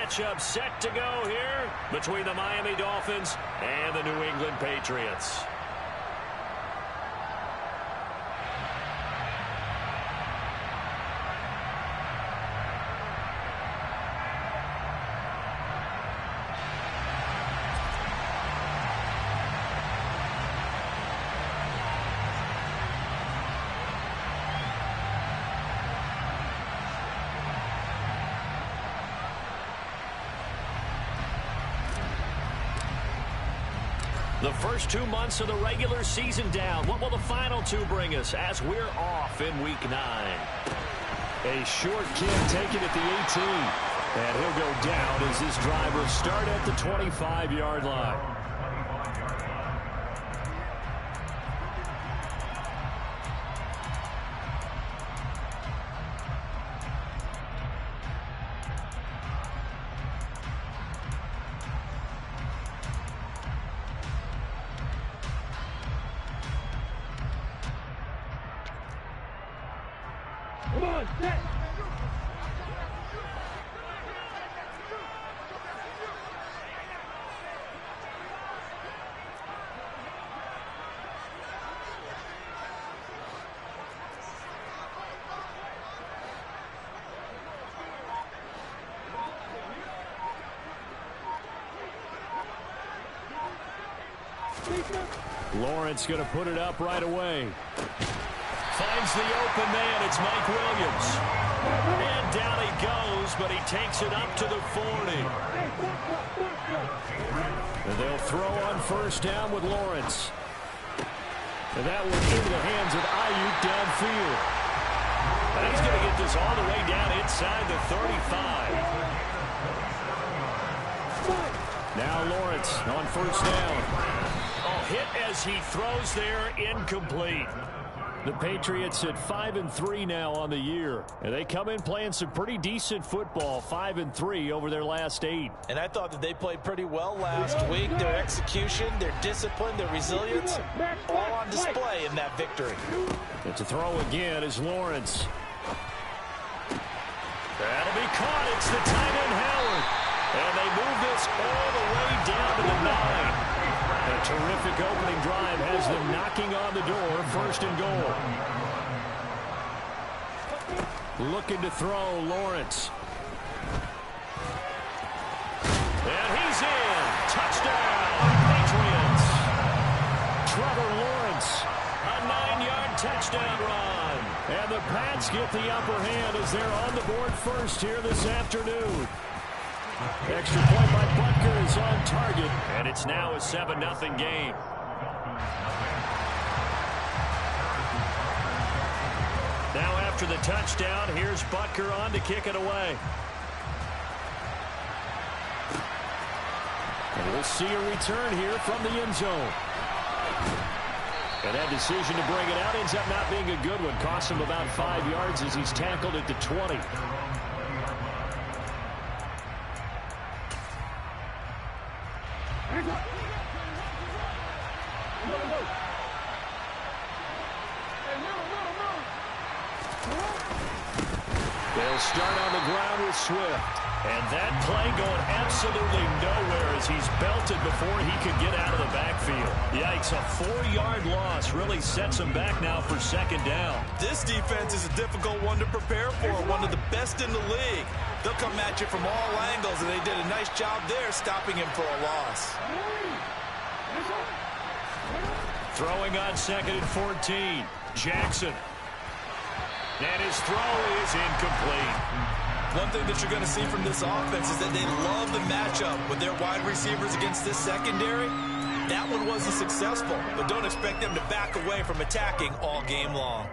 matchup set to go here between the Miami Dolphins and the New England Patriots. The first 2 months of the regular season down. What will the final 2 bring us as we're off in Week 9? A short kick taken at the 18. And he'll go down as this drive will start at the 25-yard line. Lawrence going to put it up right away. Finds the open man. It's Mike Williams. And down he goes, but he takes it up to the 40. And they'll throw on first down with Lawrence. And that one into the hands of Ayuk downfield. And he's going to get this all the way down inside the 35. Now Lawrence on first down. Hit as he throws there, incomplete. The Patriots at 5-3 now on the year. And they come in playing some pretty decent football, 5-3 over their last 8. And I thought that they played pretty well last week. Their execution, their discipline, their resilience, all on display in that victory. And to throw again is Lawrence. That'll be caught. It's the tight end Howard. And they move this all the way down to the 9. A terrific opening drive has them knocking on the door, first and goal. Looking to throw, Lawrence. And he's in. Touchdown, Patriots. Trevor Lawrence. A 9-yard touchdown run. And the Pats get the upper hand as they're on the board first here this afternoon. Extra point by Butker is on target. And it's now a 7-0 game. Now after the touchdown, here's Butker on to kick it away. And we'll see a return here from the end zone. And that decision to bring it out ends up not being a good one. Costs him about 5 yards as he's tackled at the 20. They'll start on the ground with Swift. And that play going absolutely nowhere as he's belted before he could get out of the backfield. Yikes, a 4-yard loss really sets him back now for second down. This defense is a difficult one to prepare for, one of the best in the league. They'll come at you from all angles, and they did a nice job there stopping him for a loss. Throwing on second and 14. Jackson. And his throw is incomplete. One thing that you're going to see from this offense is that they love the matchup with their wide receivers against this secondary. That one wasn't successful, but don't expect them to back away from attacking all game long.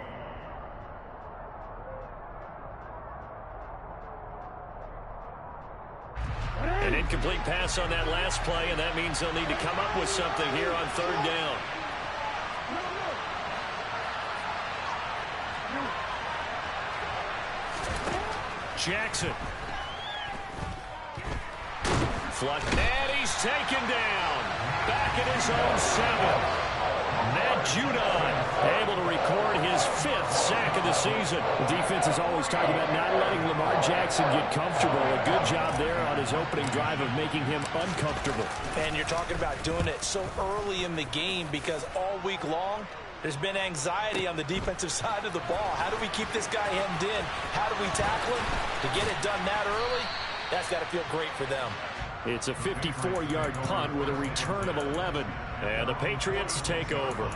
An incomplete pass on that last play, and that means they'll need to come up with something here on third down. Jackson. Flush. And he's taken down. Back at his own 7. Matt Judon able to record his 5th sack of the season. The defense is always talking about not letting Lamar Jackson get comfortable. A good job there on his opening drive of making him uncomfortable. And you're talking about doing it so early in the game because all week long, there's been anxiety on the defensive side of the ball. How do we keep this guy hemmed in? How do we tackle him? To get it done that early, that's got to feel great for them. It's a 54-yard punt with a return of 11. And the Patriots take over.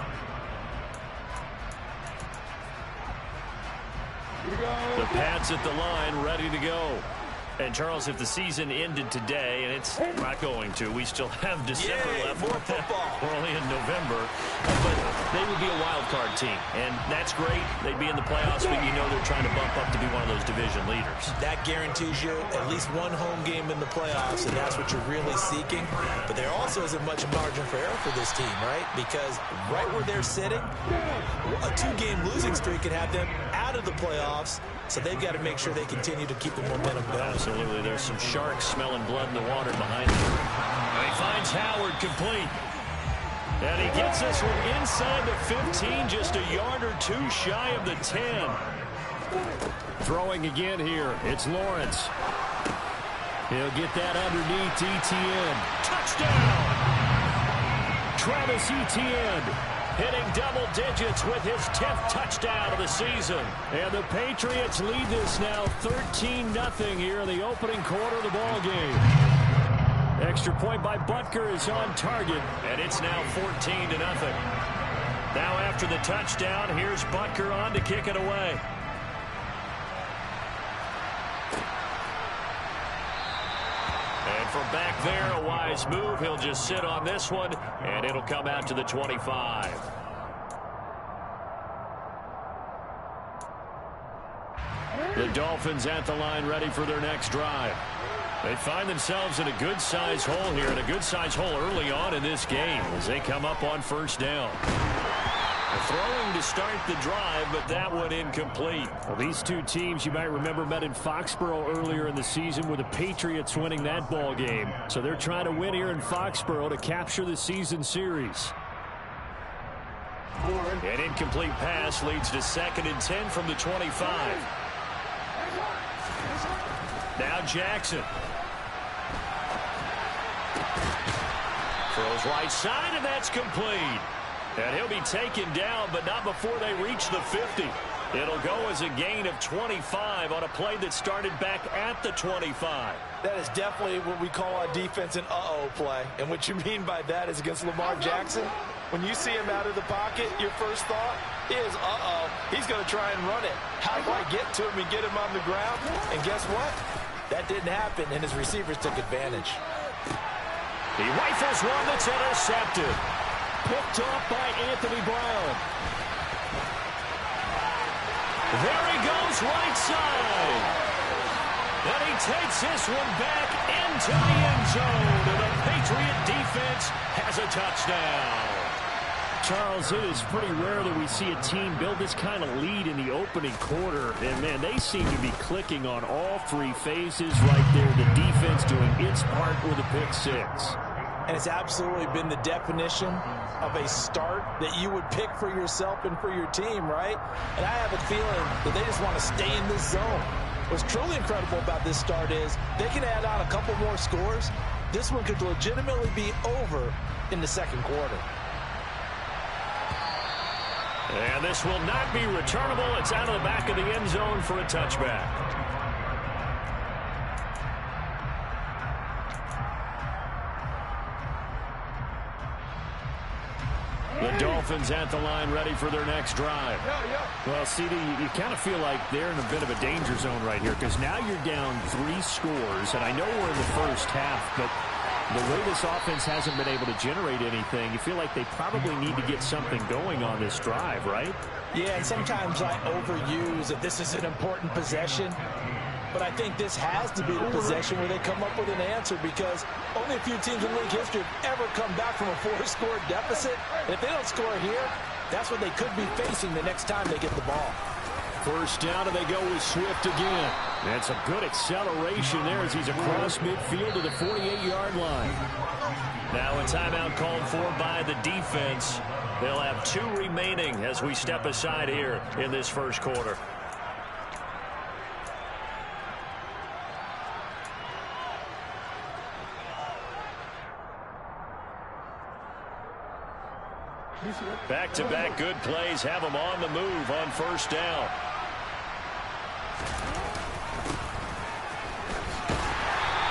The Pats at the line, ready to go. And, Charles, if the season ended today, and it's not going to, we still have December left. More football. We're only in November. But they would be a wild card team, and that's great. They'd be in the playoffs, but you know they're trying to bump up to be one of those division leaders. That guarantees you at least one home game in the playoffs, and that's what you're really seeking. But there also isn't much margin for error for this team, right? Because right where they're sitting, a 2-game losing streak can have them out of the playoffs. So they've got to make sure they continue to keep the momentum going. Absolutely. There's some sharks smelling blood in the water behind him. He finds Howard complete. And he gets this one inside the 15, just a yard or two shy of the 10. Throwing again here. It's Lawrence. He'll get that underneath Etienne. Touchdown! Travis Etienne hitting double digits with his 10th touchdown of the season. And the Patriots lead this now 13-0 here in the opening quarter of the ball game. Extra point by Butker is on target, and it's now 14-0. Now after the touchdown, here's Butker on to kick it away. And from back there, a wise move. He'll just sit on this one, and it'll come out to the 25. The Dolphins at the line ready for their next drive. They find themselves in a good-sized hole here, and a good-sized hole early on in this game as they come up on first down. Throwing to start the drive, but that one incomplete. Well, these two teams, you might remember, met in Foxborough earlier in the season with the Patriots winning that ball game. So they're trying to win here in Foxborough to capture the season series. An incomplete pass leads to 2nd and 10 from the 25. Now Jackson. Throws right side, and that's complete. And he'll be taken down, but not before they reach the 50. It'll go as a gain of 25 on a play that started back at the 25. That is definitely what we call our defense an uh-oh play. And what you mean by that is against Lamar Jackson, when you see him out of the pocket, your first thought is, uh-oh, he's going to try and run it. How do I get to him and get him on the ground? And guess what? That didn't happen, and his receivers took advantage. He rifles one that's intercepted. Picked off by Anthony Brown. There he goes, right side. And he takes this one back into the end zone. And the Patriot defense has a touchdown. Charles, it is pretty rare that we see a team build this kind of lead in the opening quarter. And, man, they seem to be clicking on all three phases right there. The defense doing its part with a pick six. And it's absolutely been the definition of a start that you would pick for yourself and for your team, right? And I have a feeling that they just want to stay in this zone. What's truly incredible about this start is they can add on a couple more scores. This one could legitimately be over in the second quarter. And this will not be returnable. It's out of the back of the end zone for a touchback. The Dolphins at the line ready for their next drive. Well, CD, you kind of feel like they're in a bit of a danger zone right here because now you're down 3 scores, and I know we're in the first half, but the way this offense hasn't been able to generate anything, you feel like they probably need to get something going on this drive, right? Yeah, and sometimes I overuse that this is an important possession. But I think this has to be the possession where they come up with an answer because only a few teams in league history have ever come back from a 4-score deficit. And if they don't score here, that's what they could be facing the next time they get the ball. First down, and they go with Swift again. And some good acceleration there as he's across midfield to the 48-yard line. Now a timeout called for by the defense. They'll have 2 remaining as we step aside here in this first quarter. Back-to-back good plays have them on the move on first down.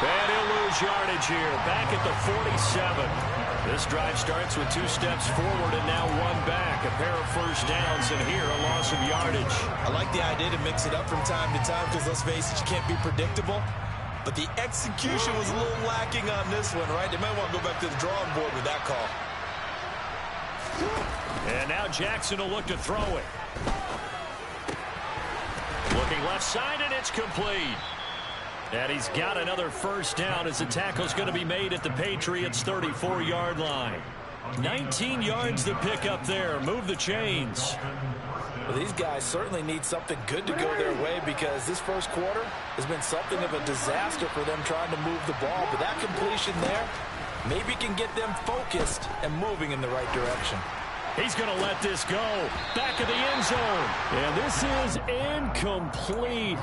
And he'll lose yardage here. Back at the 47. This drive starts with 2 steps forward and now 1 back. A pair of first downs, and here a loss of yardage. I like the idea to mix it up from time to time because, let's face it, you can't be predictable. But the execution was a little lacking on this one, right? They might want to go back to the drawing board with that call. And now Jackson will look to throw it. Looking left side, and it's complete. And he's got another first down as the tackle's going to be made at the Patriots' 34-yard line. 19 yards to pick up there. Move the chains. Well, these guys certainly need something good to go their way because this first quarter has been something of a disaster for them trying to move the ball. But that completion there maybe can get them focused and moving in the right direction. He's going to let this go. Back of the end zone. And this is incomplete.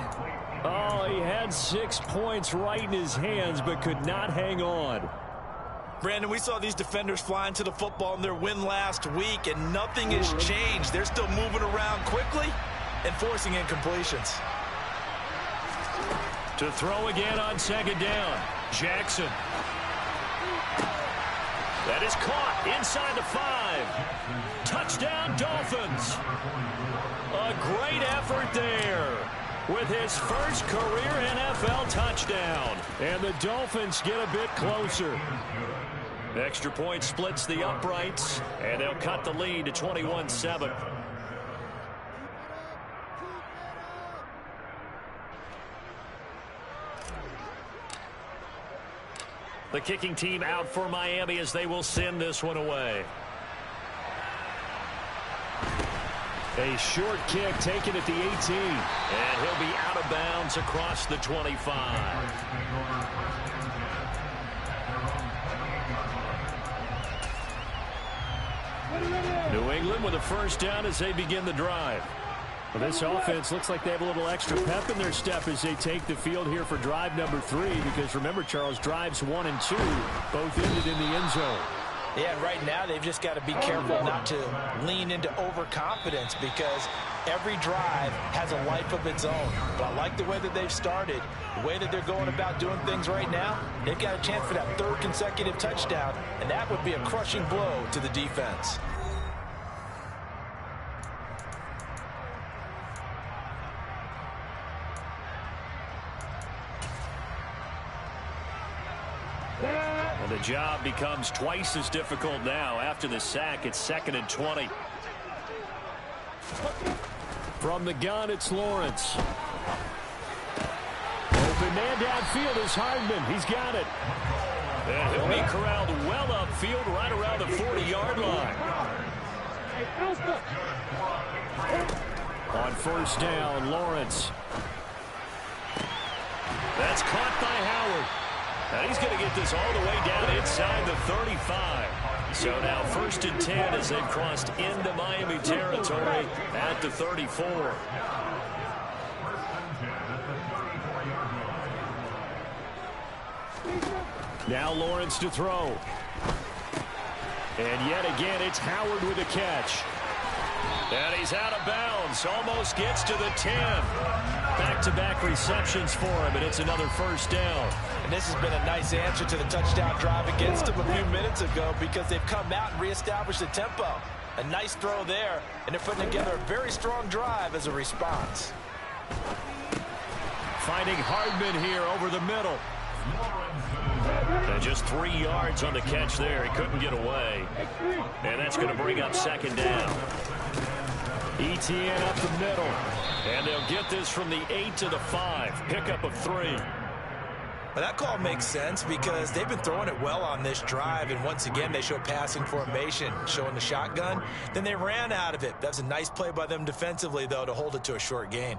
Oh, he had 6 points right in his hands but could not hang on. Brandon, we saw these defenders flying to the football in their win last week, and nothing has changed. They're still moving around quickly and forcing incompletions. To throw again on second down. Jackson. That is caught inside the 5. Touchdown, Dolphins. A great effort there with his first career NFL touchdown. And the Dolphins get a bit closer. Extra point splits the uprights, and they'll cut the lead to 21-7. The kicking team out for Miami as they will send this one away. A short kick taken at the 18. And he'll be out of bounds across the 25. New England with a first down as they begin the drive. Well, this offense looks like they have a little extra pep in their step as they take the field here for drive number 3. Because remember, Charles, drives 1 and 2 both ended in the end zone. Yeah, and right now they've just got to be careful not to lean into overconfidence because every drive has a life of its own. But I like the way that they've started, the way that they're going about doing things right now. They've got a chance for that 3rd consecutive touchdown, and that would be a crushing blow to the defense. And the job becomes twice as difficult now. After the sack, it's 2nd and 20. From the gun, it's Lawrence. Open man downfield is Hardman. He's got it. And he'll be corralled well upfield right around the 40-yard line. On first down, Lawrence. That's caught by Howard. And he's going to get this all the way down inside the 35. So now 1st and 10 as they've crossed into Miami territory at the 34. Now Lawrence to throw. And yet again, it's Howard with a catch. And he's out of bounds. Almost gets to the 10. Back-to-back receptions for him, and it's another first down. And this has been a nice answer to the touchdown drive against them a few minutes ago because they've come out and reestablished the tempo. A nice throw there, and they're putting together a very strong drive as a response. Finding Hardman here over the middle. And just 3 yards on the catch there. He couldn't get away. And that's going to bring up 2nd down. ETN up the middle. And they'll get this from the 8 to the 5. Pickup of 3. Well, that call makes sense because they've been throwing it well on this drive, and once again, they show passing formation, showing the shotgun. Then they ran out of it. That's a nice play by them defensively, though, to hold it to a short gain.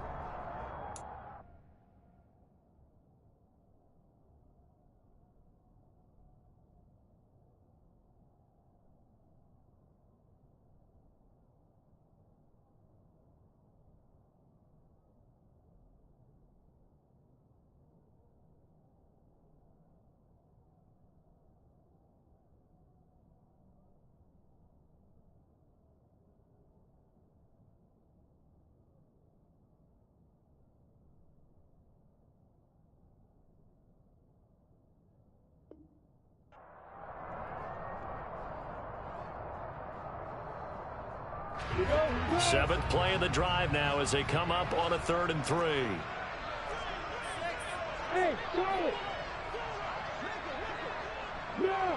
Seventh play of the drive now as they come up on a 3rd and 3.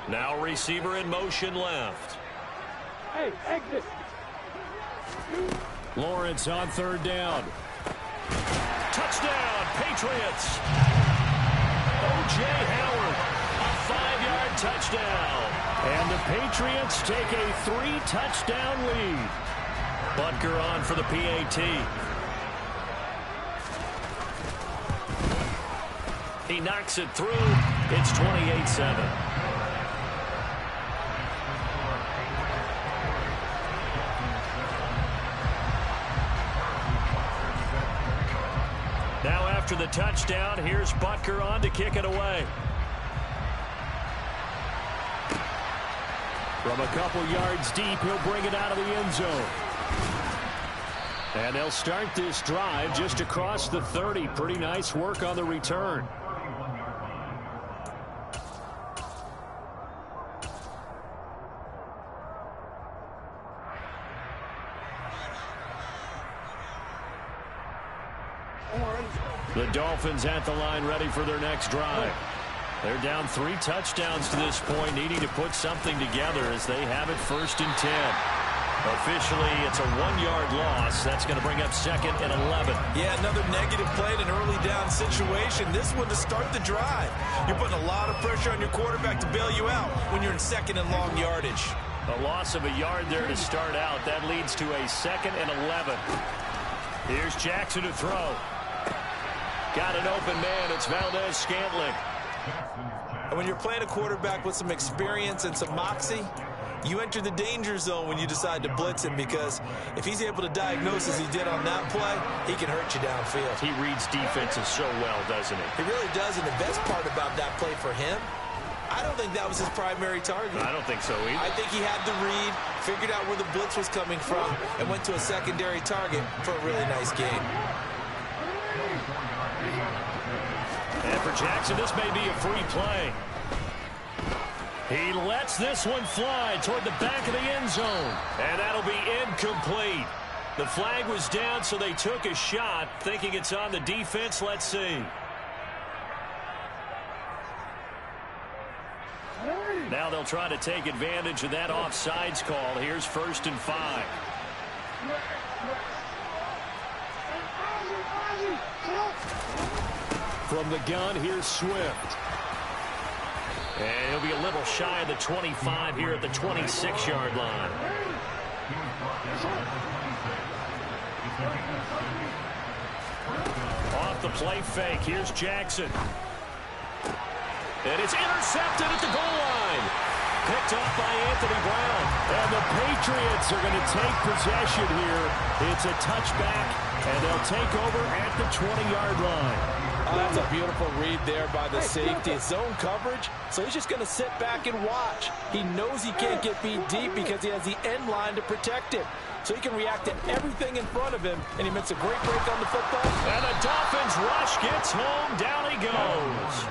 Now receiver in motion left. Exit. Lawrence on 3rd down. Touchdown, Patriots. O.J. Howard, a 5-yard touchdown. And the Patriots take a 3-touchdown lead. Butker on for the PAT. He knocks it through. It's 28-7. Now after the touchdown, here's Butker on to kick it away. From a couple yards deep, he'll bring it out of the end zone. And they'll start this drive just across the 30. Pretty nice work on the return. The Dolphins at the line ready for their next drive. They're down 3 touchdowns to this point, needing to put something together as they have it 1st and 10. Officially, it's a 1-yard loss. That's going to bring up 2nd and 11. Yeah, another negative play in an early down situation. This one to start the drive. You're putting a lot of pressure on your quarterback to bail you out when you're in 2nd and long yardage. A loss of a yard there to start out. That leads to a 2nd and 11. Here's Jackson to throw. Got an open man. It's Valdez-Scantling. And when you're playing a quarterback with some experience and some moxie, you enter the danger zone when you decide to blitz him, because if he's able to diagnose as he did on that play, he can hurt you downfield. He reads defenses so well, doesn't he? He really does, and the best part about that play for him, I don't think that was his primary target. I don't think so either. I think he had the read, figured out where the blitz was coming from, and went to a secondary target for a really nice game. And for Jackson, this may be a free play. He lets this one fly toward the back of the end zone. And that'll be incomplete. The flag was down, so they took a shot, thinking it's on the defense. Let's see. Now they'll try to take advantage of that offsides call. Here's 1st and 5. From the gun, here's Swift. And he'll be a little shy of the 25 here at the 26-yard line. Off the play fake, here's Jackson. And it's intercepted at the goal line. Picked off by Anthony Brown. And the Patriots are going to take possession here. It's a touchback, and they'll take over at the 20-yard line. Oh, that's a beautiful read there by the safety. It's zone coverage, so he's just going to sit back and watch. He knows he can't get beat deep because he has the end line to protect him. So he can react to everything in front of him, and he makes a great break on the football. And the Dolphins rush gets home. Down he goes.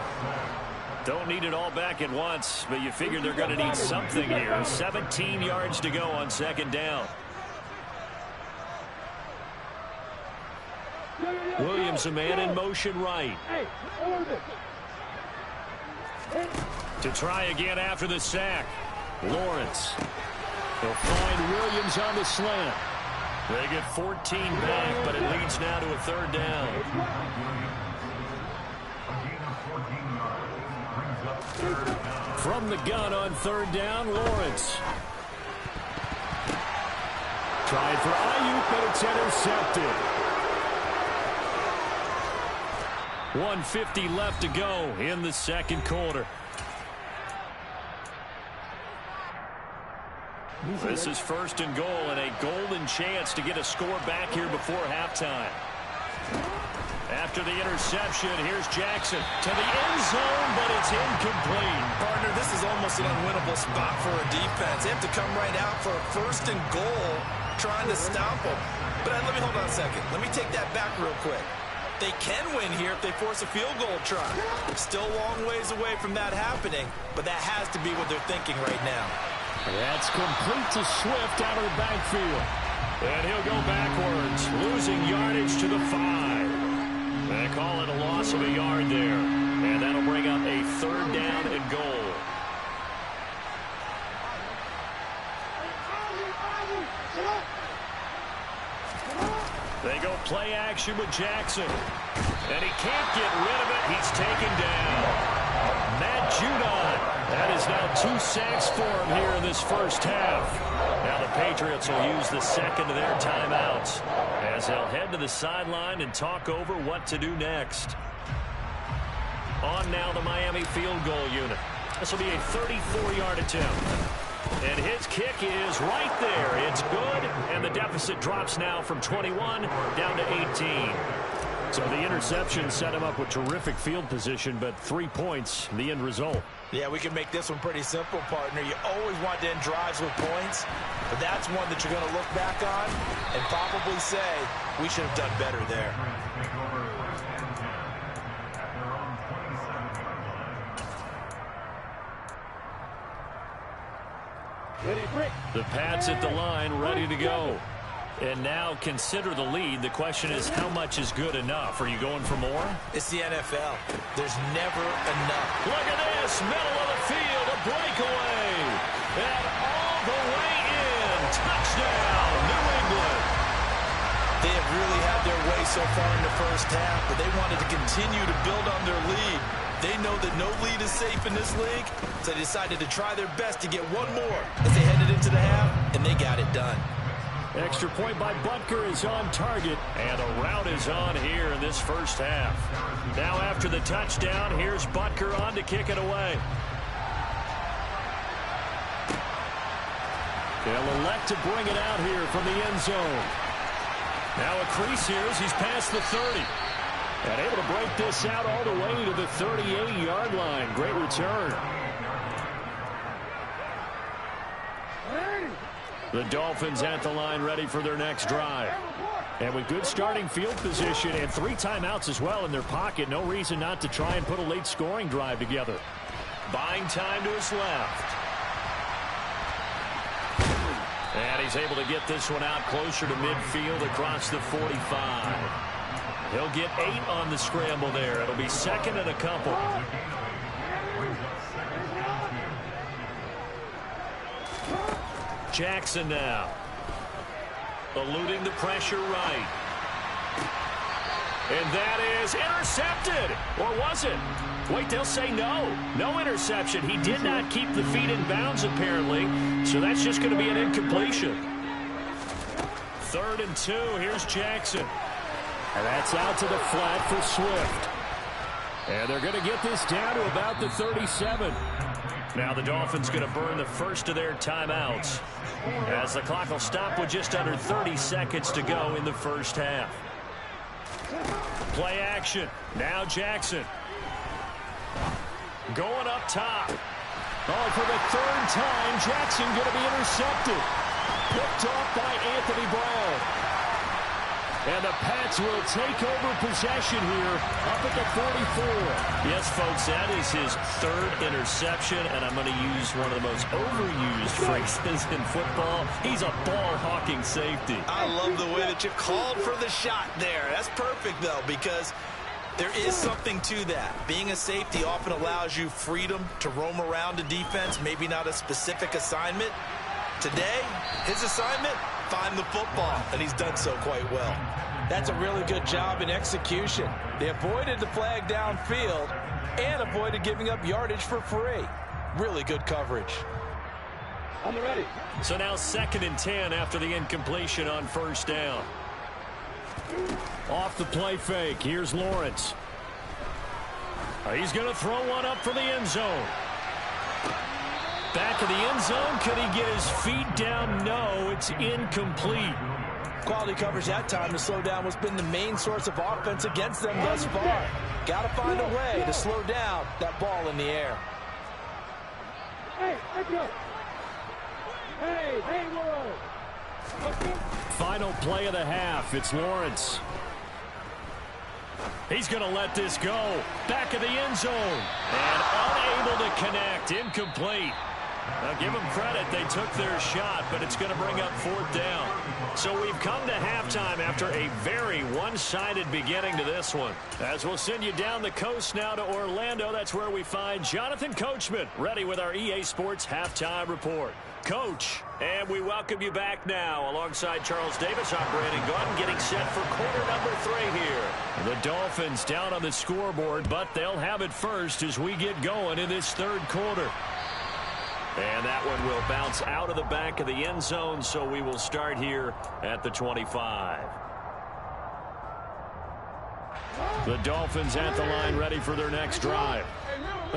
Don't need it all back at once, but you figure they're going to need something here. 17 yards to go on 2nd down. Williams, a man in motion right. To try again after the sack. Lawrence. They'll find Williams on the slant. They get 14 back, but it leads now to a 3rd down. From the gun on third down, Lawrence. Trying for Ayuk, but it's intercepted. 1:50 left to go in the second quarter. This is first and goal and a golden chance to get a score back here before halftime. After the interception, here's Jackson to the end zone, but it's incomplete. Partner, this is almost an unwinnable spot for a defense. They have to come right out for a first and goal, trying to stop them. But let me hold on a second. Let me take that back real quick. They can win here if they force a field goal try. Still a long ways away from that happening, but that has to be what they're thinking right now. That's complete to Swift out of the backfield. And he'll go backwards, losing yardage to the 5. They call it a loss of a yard there. And that'll bring up a third down and goal. They go play action with Jackson. And he can't get rid of it. He's taken down. Matt Judon. That is now 2 sacks for him here in this first half. Now the Patriots will use the second of their timeouts as they'll head to the sideline and talk over what to do next. On now the Miami field goal unit. This will be a 34-yard attempt. And his kick is right there. It's good, and the deficit drops now from 21 down to 18. So the interception set him up with terrific field position, but 3 points, the end result. Yeah, we can make this one pretty simple, partner. You always want to end drives with points, but that's one that you're going to look back on and probably say, we should have done better there. The Pats at the line, ready to go. And now consider the lead. The question is, how much is good enough? Are you going for more? It's the NFL. There's never enough. Look at this, middle of the field, a breakaway. And all the way in. Touchdown, New England. They have really had their way so far in the first half, but they wanted to continue to build on their lead. They know that no lead is safe in this league, so they decided to try their best to get one more as they headed into the half, and they got it done. Extra point by Butker is on target. And a rout is on here in this first half. Now after the touchdown, here's Butker on to kick it away. They'll elect to bring it out here from the end zone. Now a crease here as he's past the 30. And able to break this out all the way to the 38-yard line. Great return. The Dolphins at the line ready for their next drive. And with good starting field position and 3 timeouts as well in their pocket, no reason not to try and put a late scoring drive together. Buying time to his left. And he's able to get this one out closer to midfield across the 45. He'll get 8 on the scramble there. It'll be second and a couple. Jackson now. Eluding the pressure right. And that is intercepted. Or was it? Wait, they'll say no. No interception. He did not keep the feet in bounds, apparently. So that's just going to be an incompletion. 3rd and 2. Here's Jackson. And that's out to the flat for Swift. And they're going to get this down to about the 37. Now the Dolphins going to burn the first of their timeouts as the clock will stop with just under 30 seconds to go in the first half. Play action. Now Jackson. Going up top. Oh, for the 3rd time, Jackson going to be intercepted. Picked off by Anthony Brown. And the Pats will take over possession here up at the 44. Yes, folks, that is his 3rd interception, and I'm going to use one of the most overused phrases in football. He's a ball-hawking safety. I love the way that you called for the shot there. That's perfect, though, because there is something to that. Being a safety often allows you freedom to roam around a defense, maybe not a specific assignment. Today, his assignment, find the football, and he's done so quite well. That's a really good job in execution. They avoided the flag downfield and avoided giving up yardage for free. Really good coverage. On the ready. So now 2nd and 10 after the incompletion on 1st down. Off the play fake. Here's Lawrence. He's going to throw one up for the end zone. Back of the end zone. Could he get his feet down? No, it's incomplete. Quality coverage that time to slow down what's been the main source of offense against them thus far. Got to find a way to slow down that ball in the air. Hey, let's go. Hey, Final play of the half. It's Lawrence. He's going to let this go. Back of the end zone. And unable to connect. Incomplete. Now, give them credit. They took their shot, but it's going to bring up 4th down. So we've come to halftime after a very one-sided beginning to this one. As we'll send you down the coast now to Orlando, that's where we find Jonathan Coachman, ready with our EA Sports Halftime Report. Coach, and we welcome you back now. Alongside Charles Davis, I'm Brandon Gaudin, getting set for quarter number 3 here. The Dolphins down on the scoreboard, but they'll have it first as we get going in this 3rd quarter. And that one will bounce out of the back of the end zone, so we will start here at the 25. The Dolphins at the line ready for their next drive.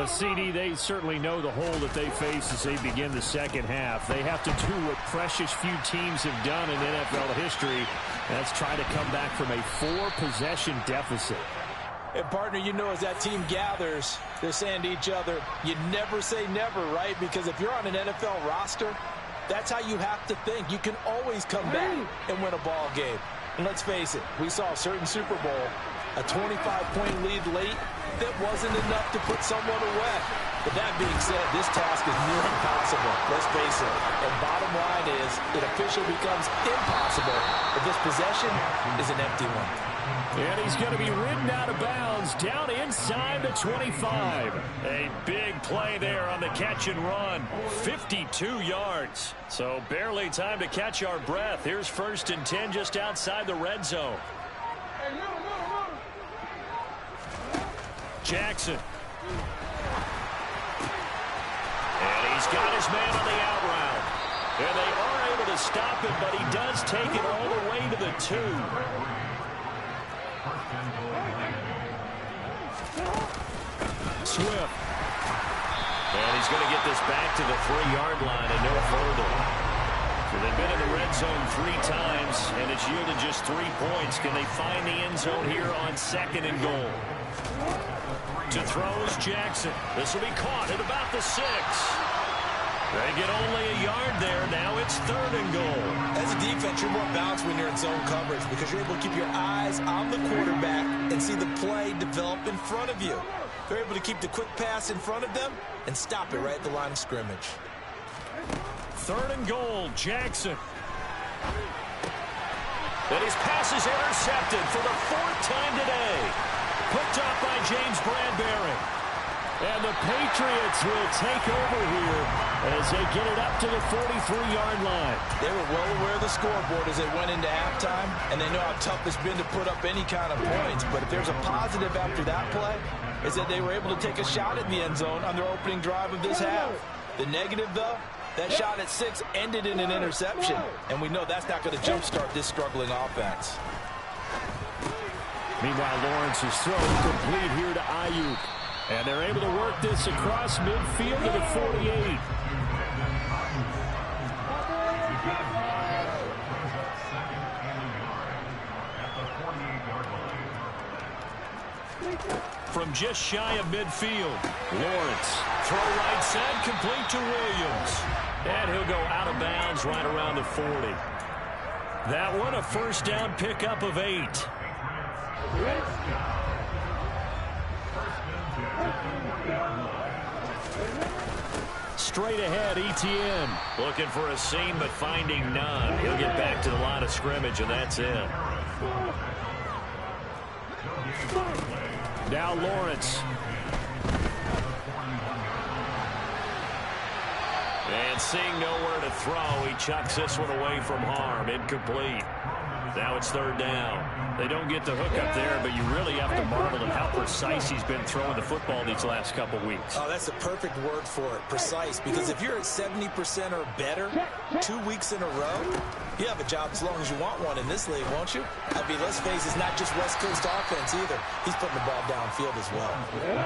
CD, they certainly know the hole that they face as they begin the 2nd half. They have to do what precious few teams have done in NFL history. That's try to come back from a 4-possession deficit. And, partner, you know as that team gathers, they're saying to each other, you never say never, right? Because if you're on an NFL roster, that's how you have to think. You can always come back and win a ball game. And let's face it, we saw a certain Super Bowl, a 25-point lead late that wasn't enough to put someone away. But that being said, this task is near impossible. Let's face it. And bottom line is, it officially becomes impossible if this possession is an empty one. And he's going to be ridden out of bounds down inside the 25. A big play there on the catch and run. 52 yards. So barely time to catch our breath. Here's 1st and 10 just outside the red zone. Jackson. And he's got his man on the out route. And they are able to stop it, but he does take it all the way to the 2. Swift. And he's going to get this back to the 3-yard line and no further. So they've been in the red zone 3 times, and it's yielded just 3 points. Can they find the end zone here on 2nd and goal? To throws Jackson. This will be caught at about the 6. They get only a yard there. Now it's 3rd and goal. As a defense, you're more balanced when you're in zone coverage because you're able to keep your eyes on the quarterback and see the play develop in front of you. They're able to keep the quick pass in front of them and stop it right at the line of scrimmage. 3rd and goal, Jackson. And his pass is intercepted for the 4th time today. Picked up by James Bradbury. And the Patriots will take over here as they get it up to the 43-yard line. They were well aware of the scoreboard as they went into halftime, and they know how tough it's been to put up any kind of points. But if there's a positive after that play, is that they were able to take a shot at the end zone on their opening drive of this half. The negative, though, that shot at 6 ended in an interception, and we know that's not going to jumpstart this struggling offense. Meanwhile, Lawrence is thrown complete here to Ayuk. And they're able to work this across midfield to the 48. From just shy of midfield, Lawrence. Throw right side, complete to Williams. And he'll go out of bounds right around the 40. That one, a 1st down pickup of 8. Straight ahead, Etienne. Looking for a seam, but finding none. He'll get back to the line of scrimmage, and that's it. Now Lawrence. And seeing nowhere to throw, he chucks this one away from harm. Incomplete. Now it's third down. They don't get the hook up there, but you really have to marvel at how precise he's been throwing the football these last couple weeks. Oh, that's a perfect word for it, precise, because if you're at 70% or better 2 weeks in a row, you have a job as long as you want one in this league, won't you? I mean, let's face it, it's not just West Coast offense either. He's putting the ball downfield as well.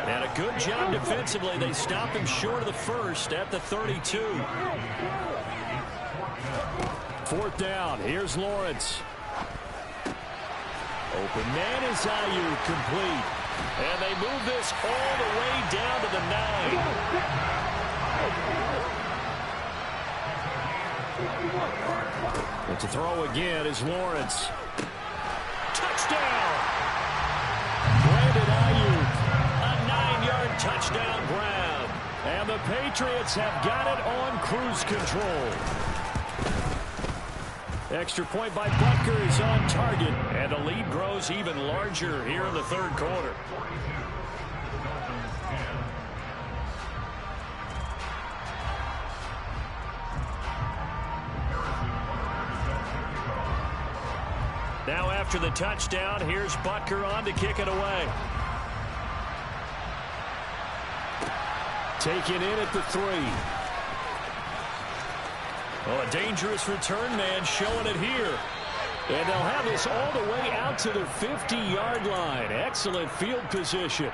And a good job defensively. They stop him short of the first at the 32. Fourth down. Here's Lawrence. Open man is Ayuk, complete. And they move this all the way down to the 9. And to throw again is Lawrence. Touchdown! Brandon Ayuk, a 9-yard touchdown grab. And the Patriots have got it on cruise control. Extra point by Butker is on target, and the lead grows even larger here in the third quarter. Now after the touchdown, here's Butker on to kick it away. Taken in at the 3. Well, a dangerous return man showing it here. And they'll have this all the way out to the 50-yard line. Excellent field position.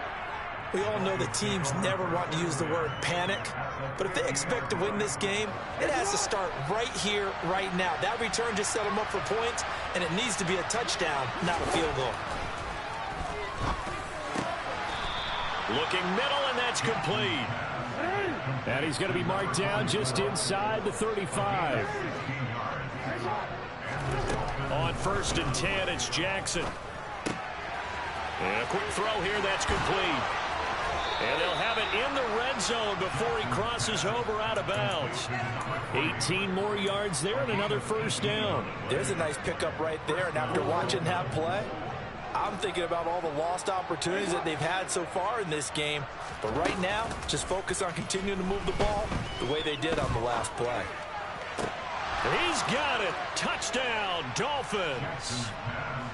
We all know that teams never want to use the word panic. But if they expect to win this game, it has to start right here, right now. That return just set them up for points, and it needs to be a touchdown, not a field goal. Looking middle, and that's complete. And he's going to be marked down just inside the 35. On 1st and 10, it's Jackson. And a quick throw here, that's complete. And they'll have it in the red zone before he crosses over out of bounds. 18 more yards there and another first down. There's a nice pickup right there, and after watching that play, I'm thinking about all the lost opportunities that they've had so far in this game. But right now, just focus on continuing to move the ball the way they did on the last play. He's got it. Touchdown, Dolphins.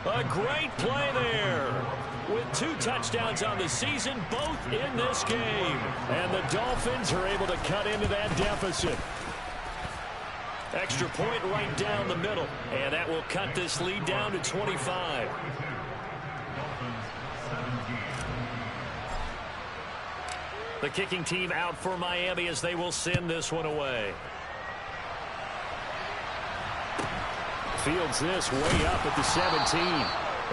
A great play there. With 2 touchdowns on the season, both in this game. And the Dolphins are able to cut into that deficit. Extra point right down the middle. And that will cut this lead down to 25. The kicking team out for Miami as they will send this one away. Fields this way up at the 17.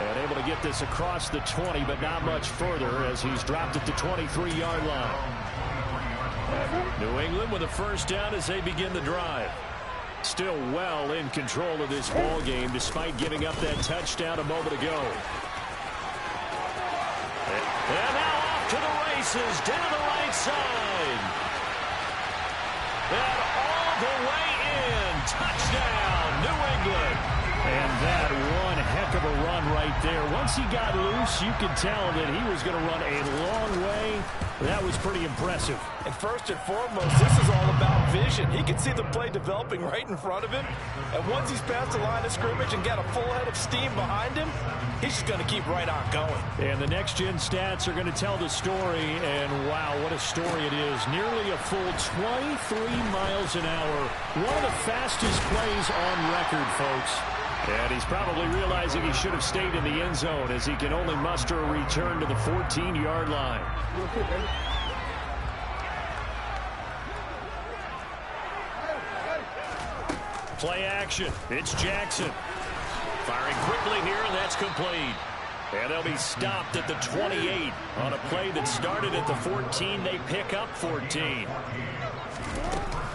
And able to get this across the 20, but not much further as he's dropped at the 23-yard line. New England with a first down as they begin the drive. Still well in control of this ball game despite giving up that touchdown a moment ago. And now off to the races down the right side. And all the way in. Touchdown, New England. And that one heck of a run right there. Once he got loose, you could tell that he was going to run a long way. That was pretty impressive. And first and foremost, this is all about vision. He can see the play developing right in front of him. And once he's past the line of scrimmage and got a full head of steam behind him, he's just going to keep right on going. And the next-gen stats are going to tell the story. And, wow, what a story it is. Nearly a full 23 miles an hour. One of the fastest plays on record, folks. And he's probably realizing he should have stayed in the end zone as he can only muster a return to the 14-yard line. Play action. It's Jackson. Firing quickly here, and that's complete. And they'll be stopped at the 28 on a play that started at the 14. They pick up 14.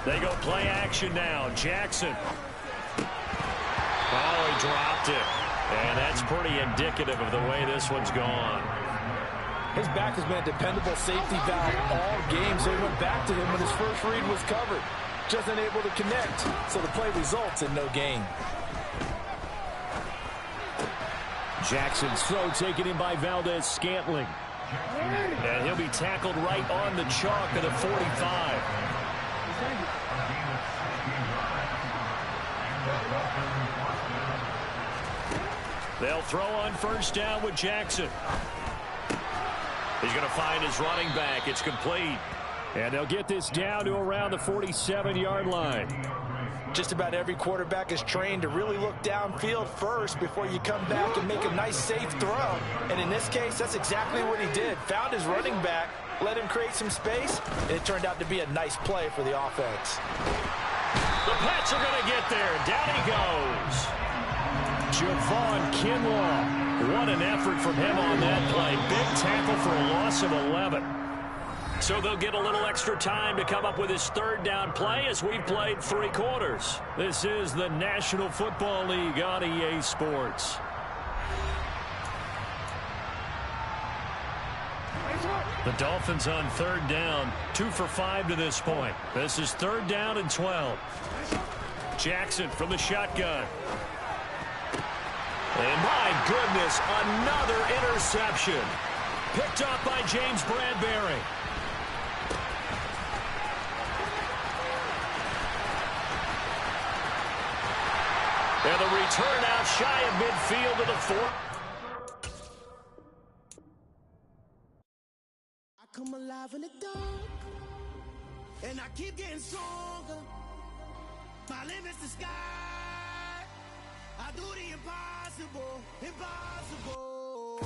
They go play action now. Jackson. Oh, he dropped it. And that's pretty indicative of the way this one's gone. His back has been a dependable safety valve all game, so he went back to him when his first read was covered. Just unable to connect, so the play results in no gain. Jackson's throw taken in by Valdez-Scantling. And he'll be tackled right on the chalk of the 45. They'll throw on first down with Jackson. He's going to find his running back. It's complete. And they'll get this down to around the 47-yard line. Just about every quarterback is trained to really look downfield first before you come back and make a nice, safe throw. And in this case, that's exactly what he did. Found his running back, let him create some space, and it turned out to be a nice play for the offense. The Pats are going to get there. Down he goes. Javon Kinlaw. What an effort from him on that play. Big tackle for a loss of 11. So they'll get a little extra time to come up with his third down play as we've played 3 quarters. This is the National Football League on EA Sports. The Dolphins on third down, 2 for 5 to this point. This is third down and 12. Jackson from the shotgun. And my goodness, another interception. Picked up by James Bradbury. And the return out shy of midfield to the 4. I come alive in the dark, and I keep getting stronger. My limit's the sky. I do the impossible, impossible.